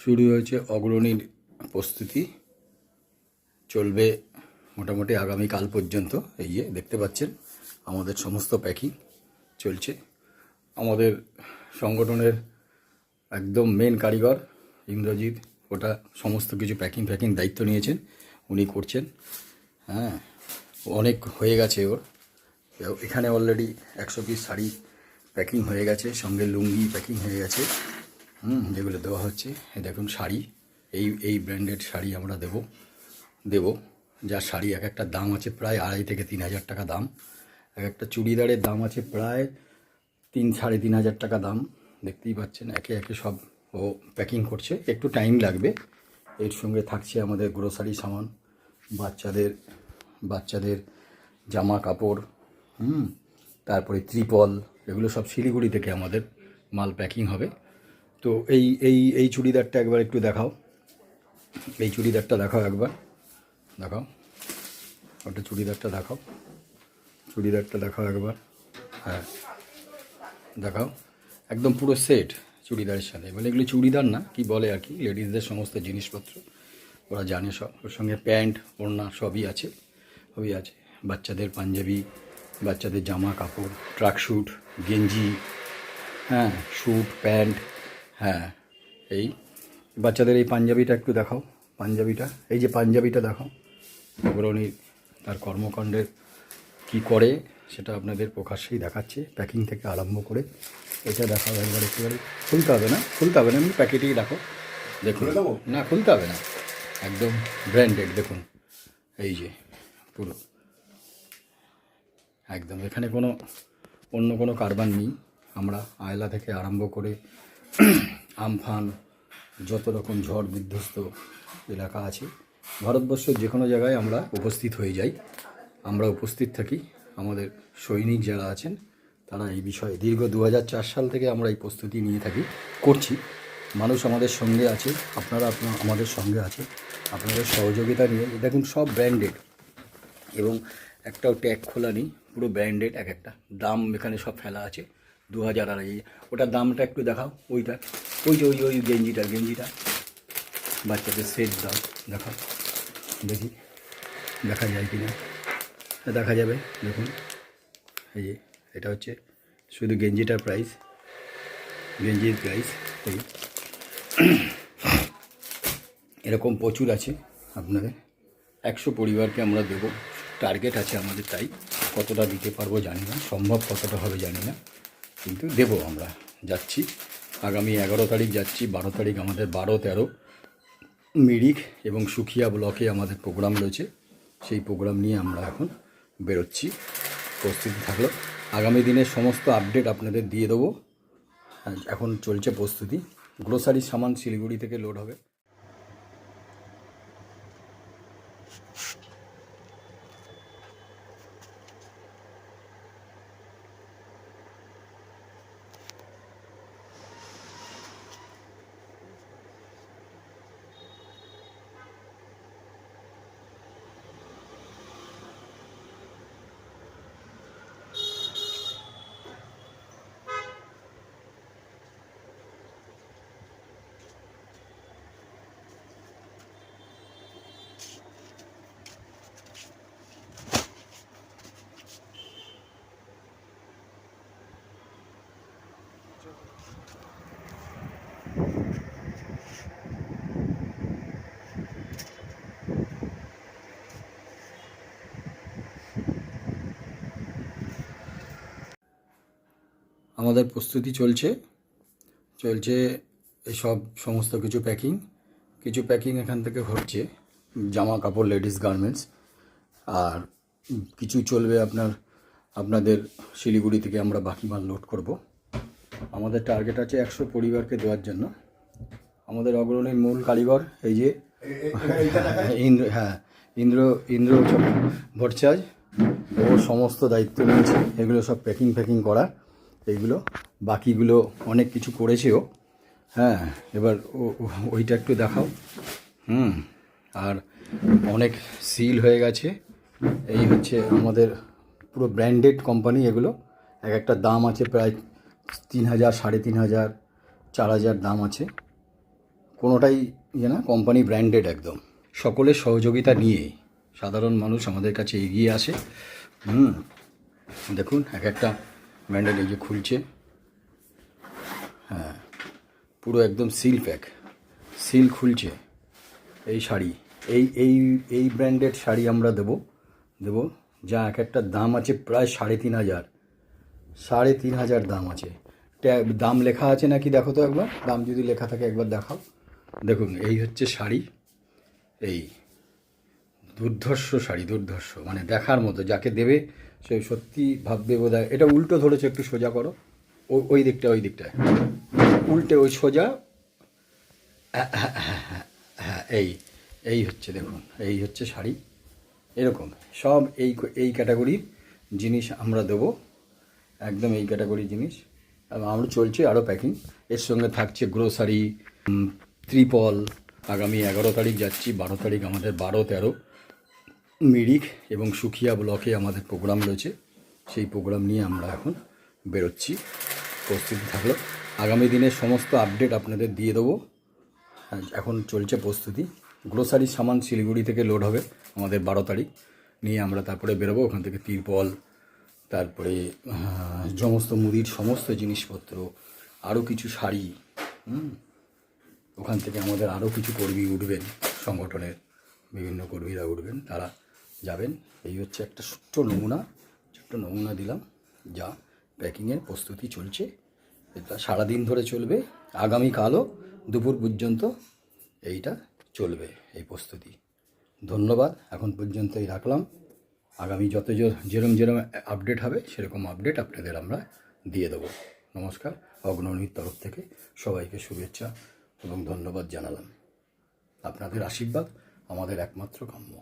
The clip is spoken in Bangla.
শুরু হয়েছে অগ্রণীর প্রস্তুতি, চলবে মোটামুটি আগামীকাল পর্যন্ত। এই যে দেখতে পাচ্ছেন আমাদের সমস্ত প্যাকিং চলছে। আমাদের সংগঠনের একদম মেন কারিগর ইন্দ্রজিৎ ওটা সমস্ত কিছু প্যাকিং দায়িত্ব নিয়েছেন, উনি করছেন। হ্যাঁ, অনেক হয়ে গেছে ওর। এখানে অলরেডি 100 পিস শাড়ি প্যাকিং হয়ে গেছে, সঙ্গে লুঙ্গি প্যাকিং হয়ে গেছে। যেগুলো দেওয়া হচ্ছে, এই দেখুন শাড়ি, এই ব্র্যান্ডেড শাড়ি আমরা দেব। যার শাড়ি এক একটা দাম আছে প্রায় 2,500 থেকে 3,000 টাকা দাম। এক একটা চুড়িদারের দাম আছে প্রায় 3-3.5 টাকা দাম। দেখতেই পাচ্ছেন একে একে সব ও প্যাকিং করছে, একটু টাইম লাগবে। এর সঙ্গে থাকছে আমাদের গ্রোসারি সামান, বাচ্চাদের জামা কাপড়, তারপরে ত্রিপল, এগুলো সব শিলিগুড়ি থেকে আমাদের মাল প্যাকিং হবে। তো এই চুড়িদারটা একবার একটু দেখাও, এই চুড়িদারটা দেখাও, একবার দেখাও, ওটা চুড়িদারটা দেখাও একবার। হ্যাঁ দেখাও, একদম পুরো সেট চুড়িদারের সাথে। মানে এগুলো চুড়িদার না, কি বলে আর কি, লেডিসদের সমস্ত জিনিসপত্র ওরা জানে সব। ওর সঙ্গে প্যান্ট, ওড়না সবই আছে। বাচ্চাদের পাঞ্জাবি, বাচ্চাদের জামা কাপড়, ট্রাক স্যুট, গেঞ্জি, হ্যাঁ স্যুট প্যান্ট। হ্যাঁ, এই বাচ্চাদের এই পাঞ্জাবিটা একটু দেখাও, পাঞ্জাবিটা, এই যে পাঞ্জাবিটা দেখাও। অগ্রণী তার কর্মকাণ্ডের কি করে সেটা আপনাদের প্রকাশ্যেই দেখাচ্ছে, প্যাকিং থেকে আরম্ভ করে। এটা দেখাও একবার, একেবারে খুলতে হবে না, আমি প্যাকেটেই রাখো। দেখুন, না খুলতে হবে না, একদম ব্র্যান্ডেড। দেখুন এই যে পুরো একদম, এখানে অন্য কোনো কারবার নেই। আমরা আয়লা থেকে আরম্ভ করে আমফান, যত রকম ঝড় বিধ্বস্ত এলাকা আছে ভারতবর্ষের যে কোনো জায়গায় আমরা উপস্থিত হয়ে যাই, আমরা উপস্থিত থাকি। আমাদের সৈনিক যারা আছেন তারা এই বিষয়ে দীর্ঘ 2004 সাল থেকে আমরা এই প্রস্তুতি নিয়ে করছি। মানুষ আমাদের সঙ্গে আছে, আপনারা আমাদের সঙ্গে আছে। আপনাদের সহযোগিতা নিয়ে দেখুন সব ব্র্যান্ডেড, এবং একটাও ট্যাগ খোলা নেই, পুরো ব্র্যান্ডেড। এক একটা দাম এখানে সব ফেলা আছে, 2,000 2,500। ওটার দামটা একটু দেখাও, ওই গেঞ্জিটা বাচ্চাদের সেট দাম দেখাও, দেখি দেখা যায় কি না। দেখা যাবে, দেখুন এই যে এটা হচ্ছে শুধু গেঞ্জির প্রাইস। এই এরকম প্রচুর আছে আপনাদের। 100 পরিবারকে আমরা দেব, টার্গেট আছে আমাদের। তাই কতটা দিতে পারবো জানি না, সম্ভব কতটা হবে জানি না, কিন্তু দেব। আমরা যাচ্ছি আগামী 11 তারিখ যাচ্ছি, 12 তারিখ আমাদের 12-13 মিরিক এবং সুখিয়া ব্লকে আমাদের প্রোগ্রাম রয়েছে। সেই প্রোগ্রাম নিয়ে আমরা এখন বেরোচ্ছি। প্রস্তুতি থাকলো, আগামী দিনের সমস্ত আপডেট আপনাদের দিয়ে দেবো। এখন চলছে প্রস্তুতি, গ্রোসারি সামান শিলিগুড়ি থেকে লোড হবে। আমাদের প্রস্তুতি চলছে এসব সমস্ত কিছু প্যাকিং এখান থেকে হচ্ছে, জামা কাপড়, লেডিস গার্মেন্টস। আর কিছু চলবে আপনাদের শিলিগুড়ি থেকে আমরা বাকি মাল লোড করব। আমাদের টার্গেট আছে 100 পরিবারকে দেওয়ার জন্য। আমাদের অগ্রণীর মূল কারিগর এই যে ইন্দ্র ভট্টাচার্য, ও সমস্ত দায়িত্ব নিয়েছে এগুলো সব প্যাকিং করা। এইগুলো বাকিগুলো অনেক কিছু করেছেও। হ্যাঁ, এবার ওইটা একটু দেখাও। আর অনেক সিল হয়ে গেছে। এই হচ্ছে আমাদের পুরো ব্র্যান্ডেড কোম্পানি। এগুলো এক একটা দাম আছে প্রায় 3,000, 3,500, 4,000 দাম আছে। কোনোটাই ইয়ে না, কোম্পানি ব্র্যান্ডেড একদম। সকলের সহযোগিতা নিয়ে সাধারণ মানুষ আমাদের কাছে এগিয়ে আসে। দেখুন এক একটা ব্র্যান্ডেড এই যে খুলছে, হ্যাঁ পুরো একদম সিল প্যাক, সিল খুলছে। এই শাড়ি, এই এই এই ব্র্যান্ডেড শাড়ি আমরা দেবো, যা এক একটা দাম আছে প্রায় 3,500, 3,500 দাম আছে। দাম লেখা আছে নাকি দেখো তো একবার, দাম যদি লেখা থাকে একবার দেখাও। দেখুন এই হচ্ছে শাড়ি, এই দুর্ধর্ষ শাড়ি, দুর্ধর্ষ মানে দেখার মতো, যাকে দেবে সে সত্যি ভাববে বোধহয়। এটা উল্টো ধরেছে, একটু সোজা করো, ওই দিকটায় উল্টে, ওই সোজা, হ্যাঁ এই হচ্ছে, দেখুন এই হচ্ছে শাড়ি। এরকম সব এই ক্যাটাগরির জিনিস আমরা দেবো, একদম এই ক্যাটাগরির জিনিস। আমরা চলছে আরও প্যাকিং, এর সঙ্গে থাকছে গ্রোসারি, ত্রিপল। আগামী 11 তারিখ যাচ্ছি, 12 তারিখ আমাদের 12-13 মিরিক এবং সুখিয়া ব্লকে আমাদের প্রোগ্রাম রয়েছে। সেই প্রোগ্রাম নিয়ে আমরা এখন বেরোচ্ছি, প্রস্তুতি থাকলো। আগামী দিনের সমস্ত আপডেট আপনাদের দিয়ে দেবো। এখন চলছে প্রস্তুতি। গ্রোসারির সামান শিলিগুড়ি থেকে লোড হবে আমাদের 12 তারিখ, নিয়ে আমরা তারপরে বেরোবো। ওখান থেকে তিরপল, তারপরে সমস্ত মুদির সমস্ত জিনিসপত্র, আরও কিছু শাড়ি। ওখান থেকে আমাদের আরও কিছু কর্মী উঠবেন, সংগঠনের বিভিন্ন কর্মীরা উঠবেন, তারা যাবেন। এই হচ্ছে একটা ছোট্ট নমুনা দিলাম, যা প্যাকিংয়ের প্রস্তুতি চলছে। এটা সারাদিন ধরে চলবে, আগামীকালও দুপুর পর্যন্ত এইটা চলবে, এই প্রস্তুতি। ধন্যবাদ, এখন পর্যন্তই রাখলাম। আগামী যেরম আপডেট হবে সেরকম আপডেট আপনাদের আমরা দিয়ে দেবো। নমস্কার, অগ্রণীর তরফ থেকে সবাইকে শুভেচ্ছা এবং ধন্যবাদ জানালাম। আপনাদের আশীর্বাদ আমাদের একমাত্র কাম্য।